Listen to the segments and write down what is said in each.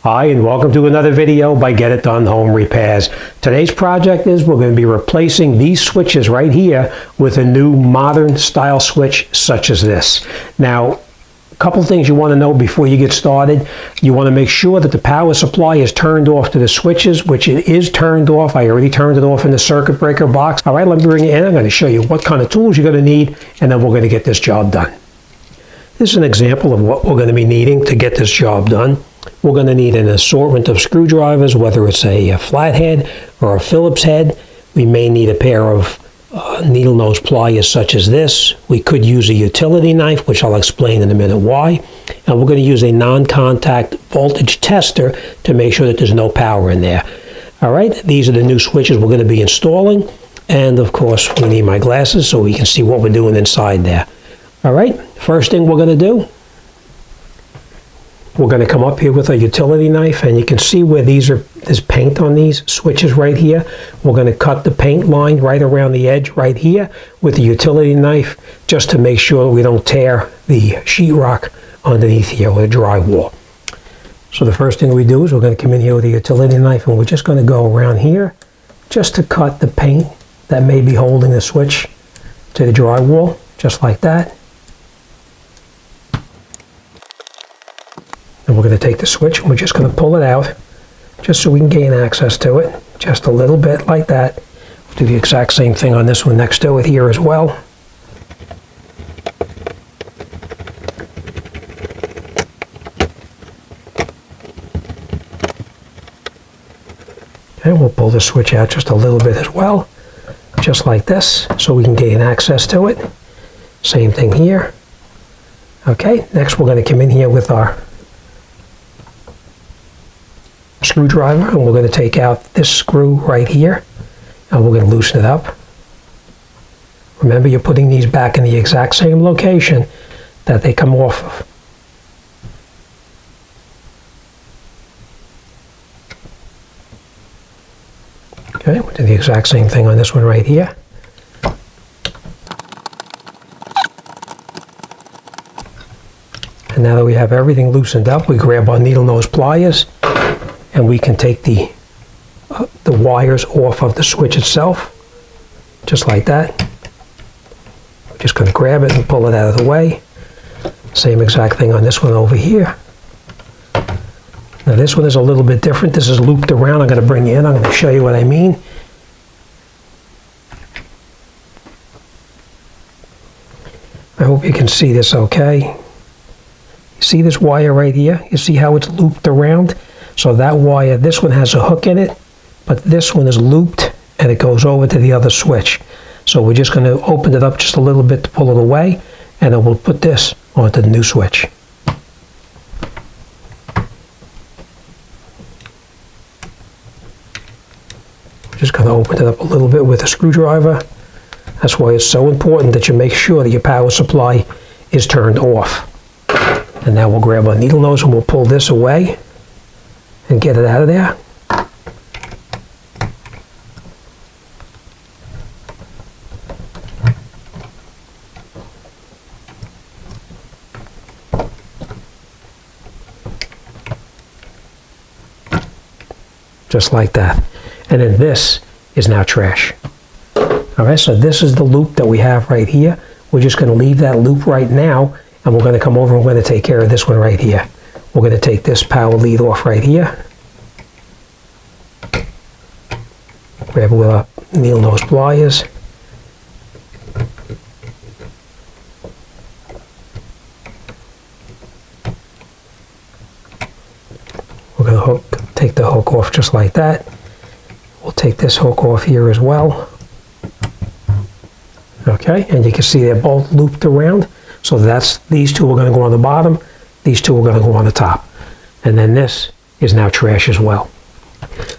Hi, and welcome to another video by Get It Done Home Repairs. Today's project is we're going to be replacing these switches right here with a new modern style switch such as this. Now, a couple things you want to know before you get started. You want to make sure that the power supply is turned off to the switches, which it is turned off. I already turned it off in the circuit breaker box. All right, let me bring it in. I'm going to show you what kind of tools you're going to need, and then we're going to get this job done. This is an example of what we're going to be needing to get this job done. We're going to need an assortment of screwdrivers, whether it's a flathead or a Phillips head. We may need a pair of needle nose pliers such as this. We could use a utility knife, which I'll explain in a minute why. And we're going to use a non-contact voltage tester to make sure that there's no power in there. All right, these are the new switches we're going to be installing. And of course, we need my glasses so we can see what we're doing inside there. All right, first thing we're going to do, we're going to come up here with a utility knife, and you can see where there's paint on these switches right here. We're going to cut the paint line right around the edge right here with the utility knife, just to make sure we don't tear the sheetrock underneath here or the drywall. So the first thing we do is we're going to come in here with a utility knife, and we're just going to go around here just to cut the paint that may be holding the switch to the drywall, just like that. And we're going to take the switch and we're just going to pull it out just so we can gain access to it, just a little bit like that. We'll do the exact same thing on this one next to it here as well. And we'll pull the switch out just a little bit as well, just like this, so we can gain access to it. Same thing here. Okay, next we're going to come in here with our screwdriver, and we're going to take out this screw right here, and we're going to loosen it up. Remember, you're putting these back in the exact same location that they come off of. Okay, we'll do the exact same thing on this one right here. And now that we have everything loosened up, we grab our needle nose pliers, and we can take the wires off of the switch itself, just like that. We're just going to grab it and pull it out of the way. Same exact thing on this one over here. Now this one is a little bit different. This is looped around. I'm going to bring you in. I'm going to show you what I mean. I hope you can see this okay. See this wire right here? You see how it's looped around? So that wire, this one has a hook in it, but this one is looped and it goes over to the other switch. So we're just going to open it up just a little bit to pull it away, and then we'll put this onto the new switch. We're just going to open it up a little bit with a screwdriver. That's why it's so important that you make sure that your power supply is turned off. And now we'll grab our needle nose and we'll pull this away and get it out of there. Just like that. And then this is now trash. All right, so this is the loop that we have right here. We're just going to leave that loop right now, and we're going to come over and we're going to take care of this one right here. We're going to take this power lead off right here. Grab it with our needle nose pliers. We're going to take the hook off just like that. We'll take this hook off here as well. Okay, and you can see they're both looped around. So these two are going to go on the bottom, these two are going to go on the top. And then this is now trash as well.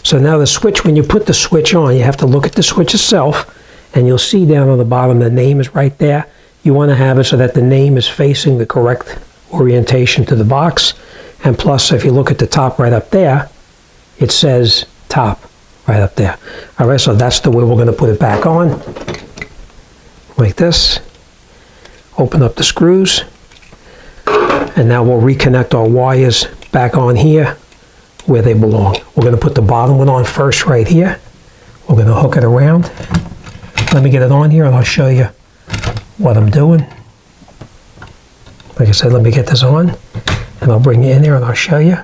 So now the switch, when you put the switch on, you have to look at the switch itself, and you'll see down on the bottom the name is right there. You want to have it so that the name is facing the correct orientation to the box. And plus, if you look at the top right up there, it says top right up there. All right, so that's the way we're going to put it back on, like this. Open up the screws, and now we'll reconnect our wires back on here where they belong. We're going to put the bottom one on first right here. We're going to hook it around. Let me get it on here and I'll show you what I'm doing. Like I said, let me get this on and I'll bring you in there and I'll show you.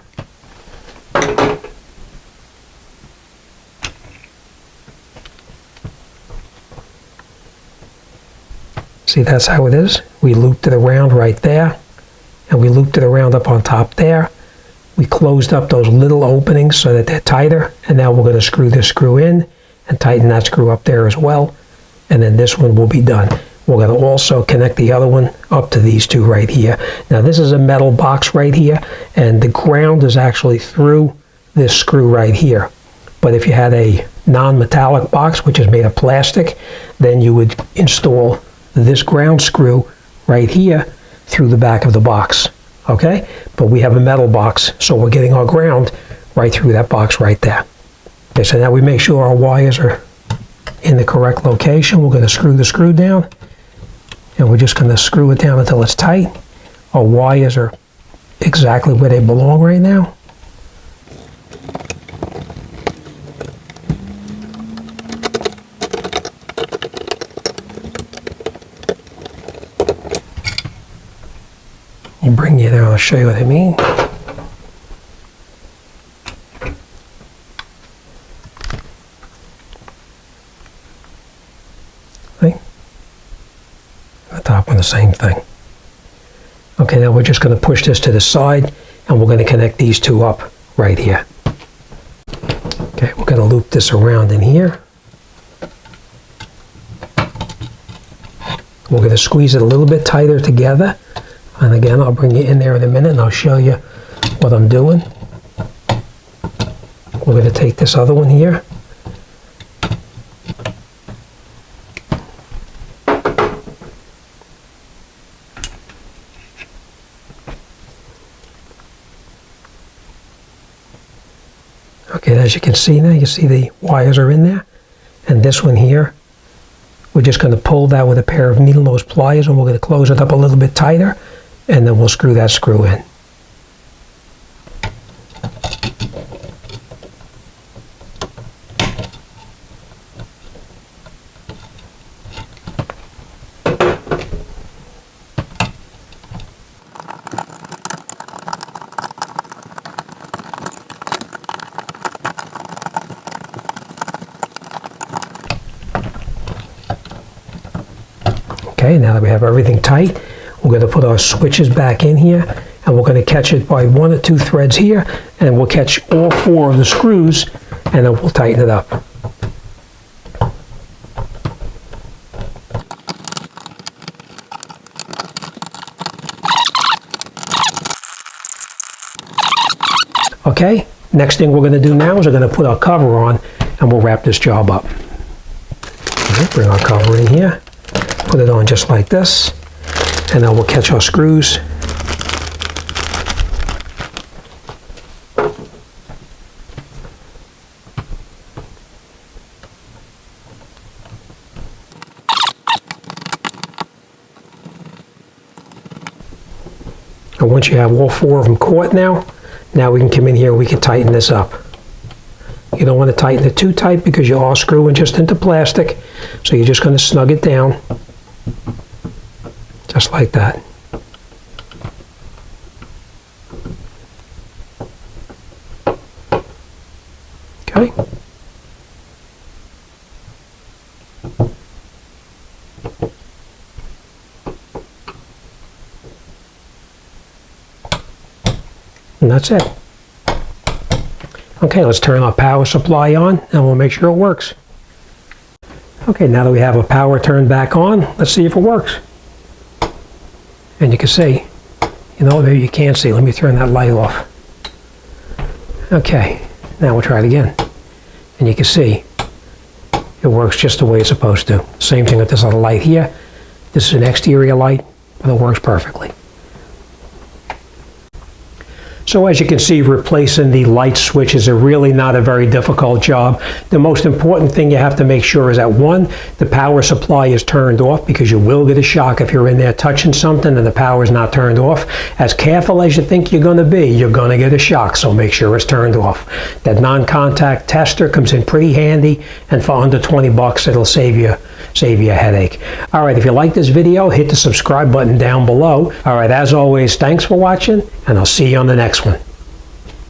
See, that's how it is. We looped it around right there and we looped it around up on top there. We closed up those little openings so that they're tighter, and now we're going to screw this screw in and tighten that screw up there as well, and then this one will be done. We're going to also connect the other one up to these two right here. Now this is a metal box right here, and the ground is actually through this screw right here. But if you had a non-metallic box, which is made of plastic, then you would install this ground screw right here through the back of the box. Okay, but we have a metal box, so we're getting our ground right through that box right there. Okay, so now we make sure our wires are in the correct location. We're going to screw the screw down, and we're just going to screw it down until it's tight. Our wires are exactly where they belong right now. You bring you there, I'll show you what I mean. See? The top one, the same thing. Okay, now we're just going to push this to the side and we're going to connect these two up right here. Okay, we're going to loop this around in here. We're going to squeeze it a little bit tighter together. And again, I'll bring you in there in a minute and I'll show you what I'm doing. We're going to take this other one here. Okay, as you can see now, you see the wires are in there. And this one here, we're just going to pull that with a pair of needle nose pliers and we're going to close it up a little bit tighter. And then we'll screw that screw in. Okay, now that we have everything tight, we're going to put our switches back in here and we're going to catch it by 1 or 2 threads here, and we'll catch all 4 of the screws and then we'll tighten it up. Okay, next thing we're going to do now is we're going to put our cover on and we'll wrap this job up. Okay, bring our cover in here, put it on just like this. And then we'll catch our screws. And once you have all 4 of them caught now we can come in here and we can tighten this up. You don't want to tighten it too tight because you are screwing just into plastic. So you're just going to snug it down. Just like that. Okay. And that's it. Okay, let's turn our power supply on and we'll make sure it works. Okay, now that we have our power turned back on, let's see if it works. And you can see, maybe you can't see. Let me turn that light off. Okay, now we'll try it again. And you can see, it works just the way it's supposed to. Same thing with this other light here. This is an exterior light, but it works perfectly. So as you can see, replacing the light switches are really not a very difficult job. The most important thing you have to make sure is that, one, the power supply is turned off, because you will get a shock if you're in there touching something and the power is not turned off. As careful as you think you're going to be, you're going to get a shock, so make sure it's turned off. That non-contact tester comes in pretty handy, and for under 20 bucks, it'll save you a headache. All right, if you like this video, hit the subscribe button down below. All right, as always, thanks for watching, and I'll see you on the next one.